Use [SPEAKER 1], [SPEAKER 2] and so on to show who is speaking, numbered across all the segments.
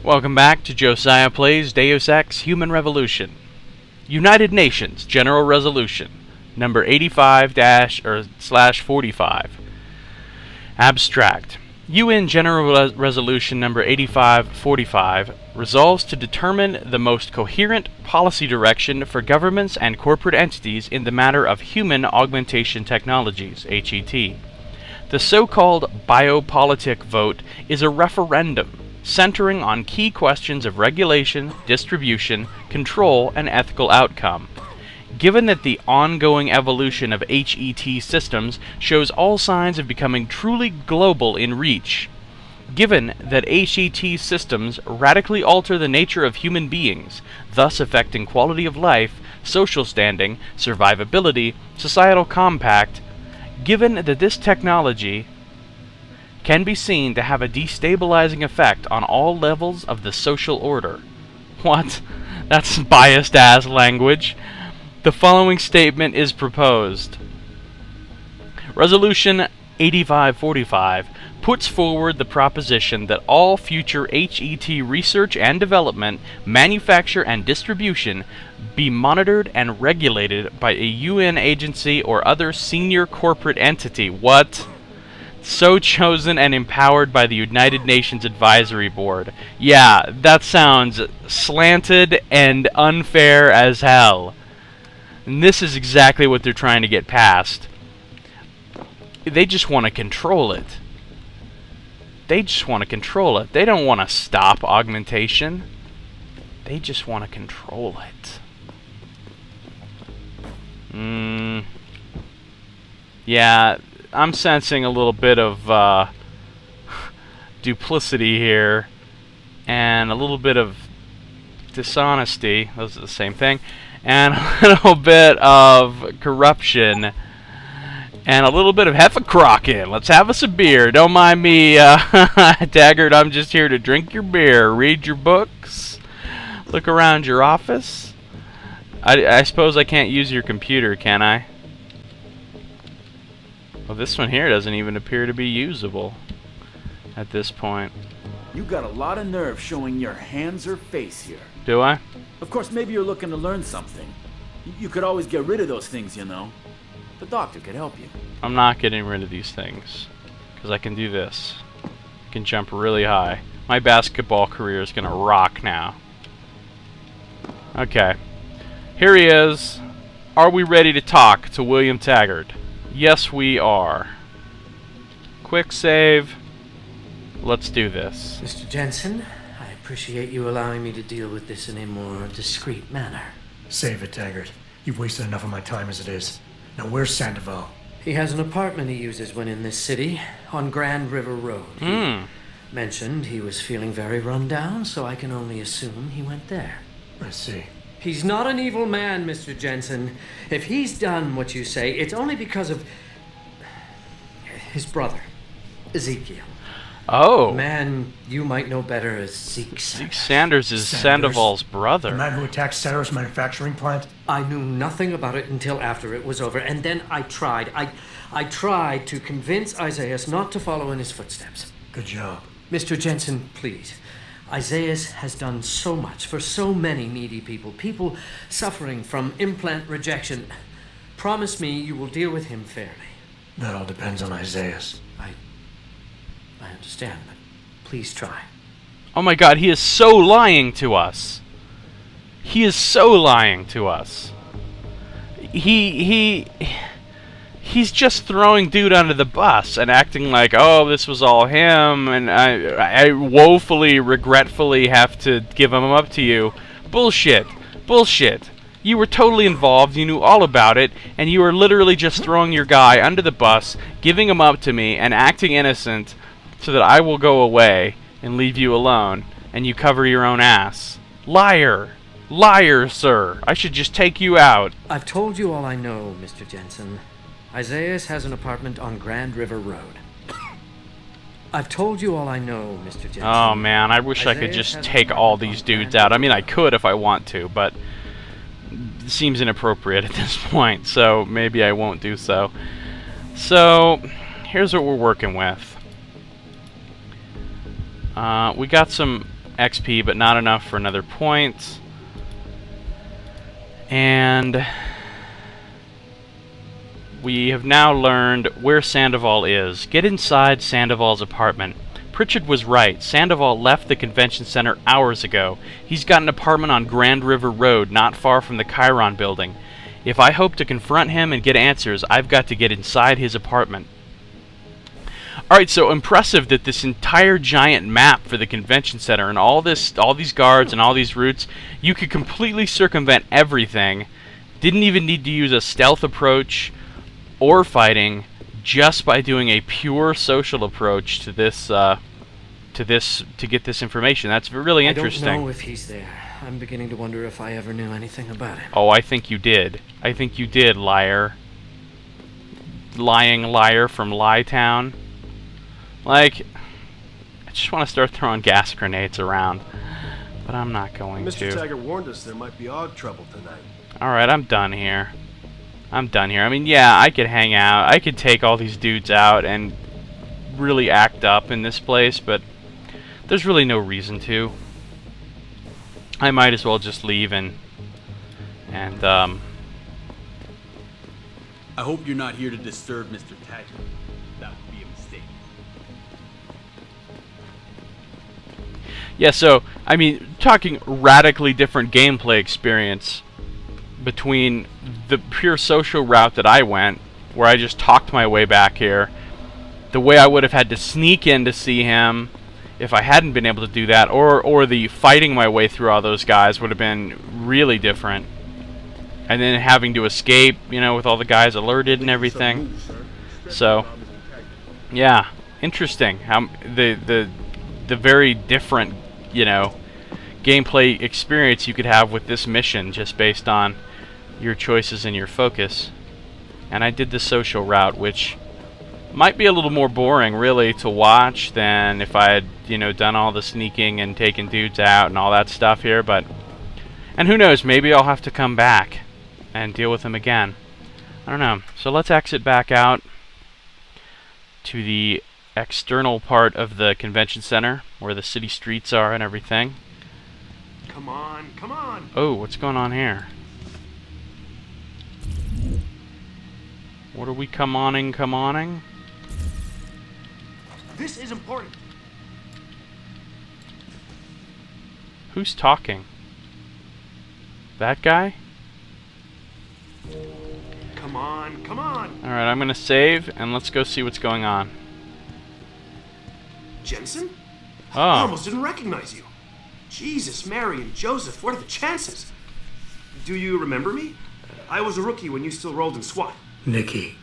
[SPEAKER 1] Welcome back to Josiah Plays Deus Ex Human Revolution. United Nations General Resolution number 85-/45. Abstract. UN General Resolution number 8545 resolves to determine the most coherent policy direction for governments and corporate entities in the matter of human augmentation technologies, HET. The so-called biopolitic vote is a referendum centering on key questions of regulation, distribution, control, and ethical outcome. Given that the ongoing evolution of HET systems shows all signs of becoming truly global in reach, given that HET systems radically alter the nature of human beings, thus affecting quality of life, social standing, survivability, societal compact, given that this technology can be seen to have a destabilizing effect on all levels of the social order. What? That's biased-ass language. The following statement is proposed. Resolution 8545 puts forward the proposition that all future HET research and development, manufacture, and distribution be monitored and regulated by a UN agency or other senior corporate entity. What? So chosen and empowered by the United Nations Advisory Board. Yeah, that sounds slanted and unfair as hell. And this is exactly what they're trying to get past. They just want to control it. They just want to control it. They don't want to stop augmentation. They just want to control it. Yeah, I'm sensing a little bit of duplicity here, and a little bit of dishonesty. Those are the same thing. And a little bit of corruption, and a little bit of Hefecrockin'. Let's have us a beer. Don't mind me, Taggart. I'm just here to drink your beer, read your books, look around your office. I suppose I can't use your computer, can I? Well, this one here doesn't even appear to be usable at this point.
[SPEAKER 2] You got a lot of nerve showing your hands or face here.
[SPEAKER 1] Do I?
[SPEAKER 2] Of course, maybe you're looking to learn something. You could always get rid of those things, you know. The doctor could help you.
[SPEAKER 1] I'm not getting rid of these things, because I can do this. I can jump really high. My basketball career is going to rock now. Okay. Here he is. Are we ready to talk to William Taggart? Yes, we are. Quick save. Let's do this.
[SPEAKER 3] Mr. Jensen, I appreciate you allowing me to deal with this in a more discreet manner.
[SPEAKER 4] Save it, Taggart. You've wasted enough of my time as it is. Now, where's Sandoval?
[SPEAKER 3] He has an apartment he uses when in this city, on Grand River Road. He mentioned he was feeling very run down, so I can only assume he went there.
[SPEAKER 4] I see.
[SPEAKER 3] He's not an evil man, Mr. Jensen. If he's done what you say, it's only because of his brother, Ezekiel.
[SPEAKER 1] Oh.
[SPEAKER 3] A man you might know better as Zeke Sanders.
[SPEAKER 1] Zeke Sanders is Sandoval's brother.
[SPEAKER 4] The man who attacked Sarah's manufacturing plant?
[SPEAKER 3] I knew nothing about it until after it was over, and then I tried. I tried to convince Isaiah not to follow in his footsteps.
[SPEAKER 4] Good job.
[SPEAKER 3] Mr. Jensen, please. Isaiah has done so much for so many needy people. People suffering from implant rejection. Promise me you will deal with him fairly.
[SPEAKER 4] That all depends on Isaiah.
[SPEAKER 3] I understand, but please try.
[SPEAKER 1] Oh my god, he is so lying to us. He is so lying to us. He's just throwing dude under the bus and acting like, oh, this was all him, and I woefully, regretfully have to give him up to you. Bullshit. Bullshit. You were totally involved, you knew all about it, and you were literally just throwing your guy under the bus, giving him up to me, and acting innocent so that I will go away and leave you alone, and you cover your own ass. Liar. Liar, sir. I should just take you out.
[SPEAKER 3] I've told you all I know, Mr. Jensen. Isaiah has an apartment on Grand River Road. I've told you all I know, Mr. Jensen.
[SPEAKER 1] Oh man, I wish I could just take all these dudes out. I mean, I could if I want to, but it seems inappropriate at this point, so maybe I won't do so. So, here's what we're working with. We got some XP, but not enough for another point. And we have now learned where Sandoval is. Get inside Sandoval's apartment. Pritchard was right. Sandoval left the convention center hours ago. He's got an apartment on Grand River Road, not far from the Chiron building. If I hope to confront him and get answers, I've got to get inside his apartment. Alright, so impressive that this entire giant map for the convention center and all these guards and all these routes, you could completely circumvent everything. Didn't even need to use a stealth approach or fighting, just by doing a pure social approach to this, to get this information. That's really interesting.
[SPEAKER 3] I don't know if he's there. I'm beginning to wonder if I ever knew anything about him.
[SPEAKER 1] Oh, I think you did. I think you did, liar. Lying liar from Lie Town. Like, I just want to start throwing gas grenades around, but I'm not going to.
[SPEAKER 5] Mr. Taggart warned us there might be odd trouble tonight.
[SPEAKER 1] Alright, I'm done here. I'm done here. I mean, yeah, I could hang out. I could take all these dudes out and really act up in this place, but there's really no reason to. I might as well just leave and
[SPEAKER 2] I hope you're not here to disturb Mr. Taggart. That would be a mistake.
[SPEAKER 1] yeah, so, I mean, talking radically different gameplay experience between the pure social route that I went, where I just talked my way back here, the way I would have had to sneak in to see him if I hadn't been able to do that, or the fighting my way through all those guys would have been really different. And then having to escape, you know, with all the guys alerted and everything. So, yeah, interesting. How the very different, you know, gameplay experience you could have with this mission just based on your choices and your focus. And I did the social route, which might be a little more boring, really, to watch than if I had, you know, done all the sneaking and taking dudes out and all that stuff here, but... And who knows, maybe I'll have to come back and deal with them again. I don't know. So let's exit back out to the external part of the convention center, where the city streets are and everything.
[SPEAKER 5] Come on, come on!
[SPEAKER 1] Oh, what's going on here? What are we come-oning?
[SPEAKER 5] This is important.
[SPEAKER 1] Who's talking? That guy?
[SPEAKER 5] Come on, come on!
[SPEAKER 1] Alright, I'm gonna save, and let's go see what's going on.
[SPEAKER 5] Jensen?
[SPEAKER 1] Oh.
[SPEAKER 5] I almost didn't recognize you. Jesus, Mary, and Joseph, what are the chances? Do you remember me? I was a rookie when you still rolled in SWAT.
[SPEAKER 4] Nicky.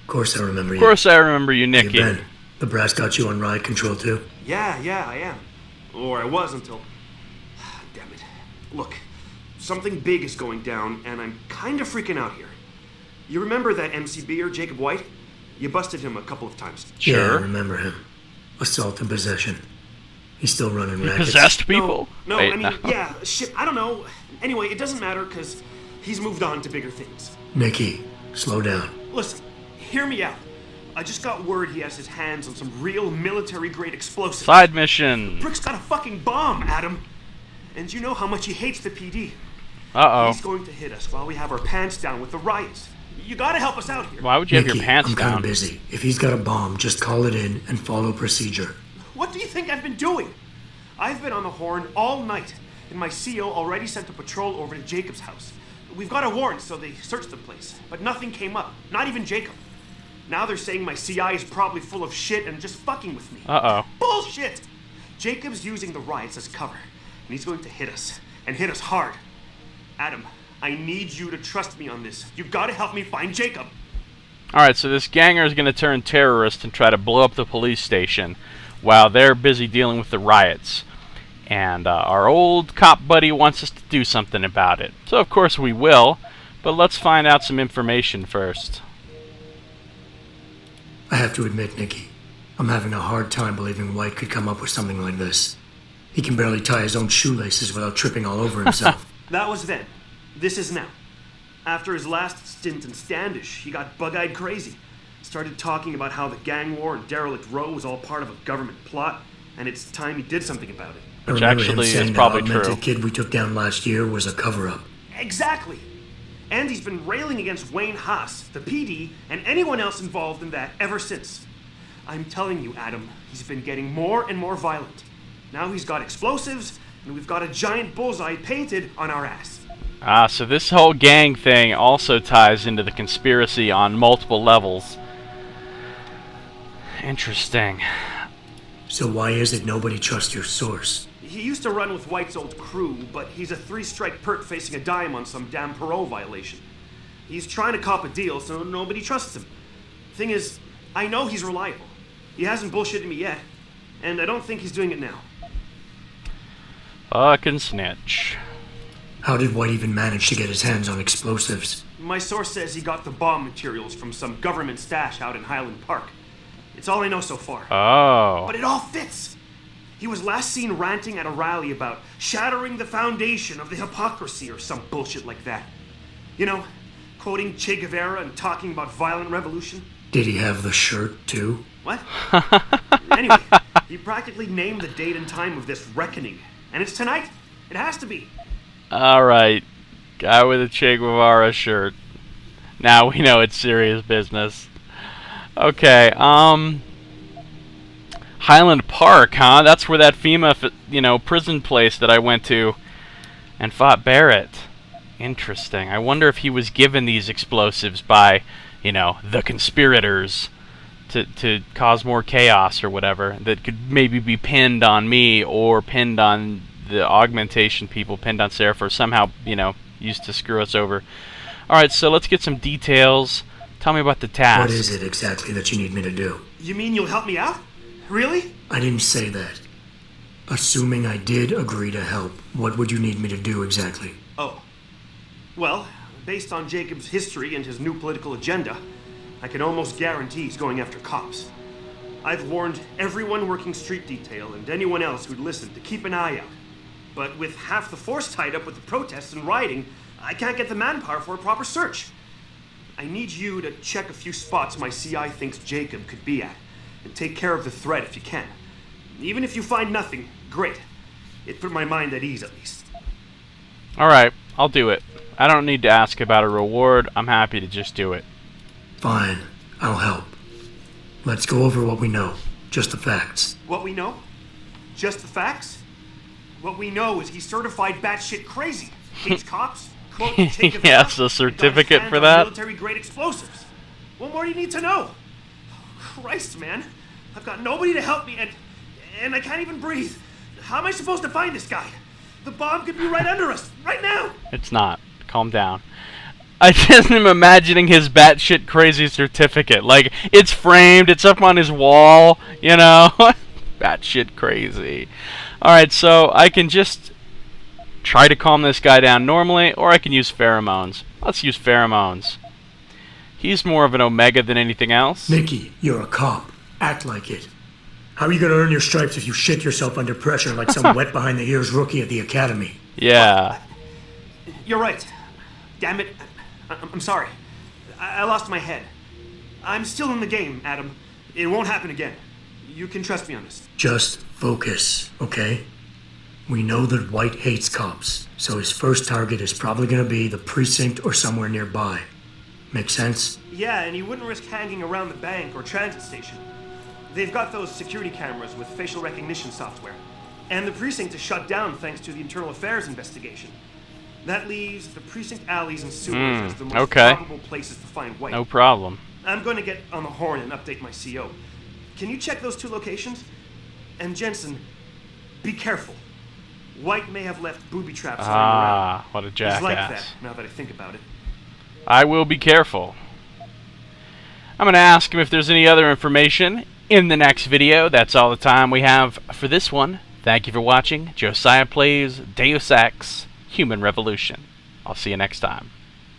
[SPEAKER 4] Of course I remember you.
[SPEAKER 1] Of course I remember you,
[SPEAKER 4] Hey,
[SPEAKER 1] Nicky.
[SPEAKER 4] Ben, the brass got you on ride control too?
[SPEAKER 5] Yeah, I am. Or I was until... Damn it. Look, something big is going down, and I'm kind of freaking out here. You remember that MCBer, Jacob White? You busted him a couple of times.
[SPEAKER 4] Yeah,
[SPEAKER 1] Sure.
[SPEAKER 4] I remember him. Assault and possession. He's still running
[SPEAKER 1] He
[SPEAKER 4] rackets.
[SPEAKER 1] possessed people?
[SPEAKER 5] No,
[SPEAKER 1] Wait,
[SPEAKER 5] I mean,
[SPEAKER 1] no.
[SPEAKER 5] yeah, shit, I don't know. Anyway, it doesn't matter, because he's moved on to bigger things.
[SPEAKER 4] Nicky, slow down.
[SPEAKER 5] Listen, hear me out. I just got word he has his hands on some real military-grade explosives.
[SPEAKER 1] Side mission.
[SPEAKER 5] Brick's got a fucking bomb, Adam. And you know how much he hates the PD.
[SPEAKER 1] Uh-oh.
[SPEAKER 5] He's going to hit us while we have our pants down with the riots. You gotta help us out here.
[SPEAKER 1] Why would you have
[SPEAKER 4] Nicky,
[SPEAKER 1] your pants
[SPEAKER 4] I'm kind
[SPEAKER 1] down?
[SPEAKER 4] of busy. If he's got a bomb, just call it in and follow procedure.
[SPEAKER 5] What do you think I've been doing? I've been on the horn all night, and my CO already sent a patrol over to Jacob's house. We've got a warrant, so they searched the place, but nothing came up. Not even Jacob. Now they're saying my CI is probably full of shit and just fucking with me.
[SPEAKER 1] Uh-oh.
[SPEAKER 5] Bullshit! Jacob's using the riots as cover, and he's going to hit us, and hit us hard. Adam, I need you to trust me on this. You gotta help me find Jacob.
[SPEAKER 1] Alright, so this ganger is going to turn terrorist and try to blow up the police station while they're busy dealing with the riots. And our old cop buddy wants us to do something about it. So of course we will, but let's find out some information first.
[SPEAKER 4] I have to admit, Nicky, I'm having a hard time believing White could come up with something like this. He can barely tie his own shoelaces without tripping all over himself.
[SPEAKER 5] That was then. This is now. After his last stint in Standish, he got bug-eyed crazy. Started talking about how the gang war and Derelict Row was all part of a government plot, and it's time he did something about it.
[SPEAKER 4] I
[SPEAKER 1] Which
[SPEAKER 4] remember him
[SPEAKER 1] actually is
[SPEAKER 4] saying
[SPEAKER 1] probably
[SPEAKER 4] the augmented
[SPEAKER 1] true.
[SPEAKER 4] kid we took down last year was a cover-up.
[SPEAKER 5] Exactly. And he's been railing against Wayne Haas, the PD, and anyone else involved in that ever since. I'm telling you, Adam, he's been getting more and more violent. Now he's got explosives, and we've got a giant bullseye painted on our ass.
[SPEAKER 1] Ah, so this whole gang thing also ties into the conspiracy on multiple levels. Interesting.
[SPEAKER 4] So why is it nobody trusts your source?
[SPEAKER 5] He used to run with White's old crew, but he's a 3-strike perk facing a dime on some damn parole violation. He's trying to cop a deal, so nobody trusts him. Thing is, I know he's reliable. He hasn't bullshitted me yet, and I don't think he's doing it now.
[SPEAKER 1] Fucking snitch.
[SPEAKER 4] How did White even manage to get his hands on explosives?
[SPEAKER 5] My source says he got the bomb materials from some government stash out in Highland Park. It's all I know so far.
[SPEAKER 1] Oh.
[SPEAKER 5] But it all fits. He was last seen ranting at a rally about shattering the foundation of the hypocrisy or some bullshit like that. You know, quoting Che Guevara and talking about violent revolution.
[SPEAKER 4] Did he have the shirt, too?
[SPEAKER 5] What? Anyway, he practically named the date and time of this reckoning. And it's tonight. It has to be.
[SPEAKER 1] Alright. Guy with a Che Guevara shirt. Now we know it's serious business. Okay, Highland Park, huh? That's where that FEMA, prison place that I went to and fought Barrett. Interesting. I wonder if he was given these explosives by, the conspirators to cause more chaos or whatever that could maybe be pinned on me or pinned on the augmentation people, pinned on Seraph, or somehow, used to screw us over. Alright, so let's get some details. Tell me about the task.
[SPEAKER 4] What is it exactly that you need me to do?
[SPEAKER 5] You mean you'll help me out? Really?
[SPEAKER 4] I didn't say that. Assuming I did agree to help, what would you need me to do exactly?
[SPEAKER 5] Oh. Well, based on Jacob's history and his new political agenda, I can almost guarantee he's going after cops. I've warned everyone working street detail and anyone else who'd listen to keep an eye out. But with half the force tied up with the protests and rioting, I can't get the manpower for a proper search. I need you to check a few spots my CI thinks Jacob could be at, and take care of the threat if you can. Even if you find nothing, great. It put my mind at ease, at least.
[SPEAKER 1] Alright, I'll do it. I don't need to ask about a reward. I'm happy to just do it.
[SPEAKER 4] Fine, I'll help. Let's go over what we know. Just the facts.
[SPEAKER 5] What we know? Just the facts? What we know is he's certified batshit crazy. Hates cops. Quote, take it
[SPEAKER 1] Yes, a certificate for that?
[SPEAKER 5] Military-grade explosives. What more do you need to know? Christ, man. I've got nobody to help me, and I can't even breathe. How am I supposed to find this guy? The bomb could be right under us, right now.
[SPEAKER 1] It's not. Calm down. I just am imagining his batshit crazy certificate. Like, it's framed, it's up on his wall, batshit crazy. Alright, so I can just try to calm this guy down normally, or I can use pheromones. Let's use pheromones. He's more of an Omega than anything else.
[SPEAKER 4] Mickey, you're a cop. Act like it. How are you gonna earn your stripes if you shit yourself under pressure like some wet behind the ears rookie at the academy?
[SPEAKER 1] Yeah.
[SPEAKER 5] You're right. Damn it. I'm sorry. I lost my head. I'm still in the game, Adam. It won't happen again. You can trust me on this.
[SPEAKER 4] Just focus, okay? We know that White hates cops, so his first target is probably gonna be the precinct or somewhere nearby. Make sense?
[SPEAKER 5] Yeah, and he wouldn't risk hanging around the bank or transit station. They've got those security cameras with facial recognition software. And the precinct is shut down thanks to the internal affairs investigation. That leaves the precinct alleys and sewers as the most probable places to find White.
[SPEAKER 1] No problem.
[SPEAKER 5] I'm going to get on the horn and update my CO. Can you check those two locations? And Jensen, be careful. White may have left booby traps lying around.
[SPEAKER 1] What a jackass.
[SPEAKER 5] He's like that, now that I think about it.
[SPEAKER 1] I will be careful. I'm going to ask him if there's any other information in the next video. That's all the time we have for this one. Thank you for watching. Josiah plays Deus Ex Human Revolution. I'll see you next time.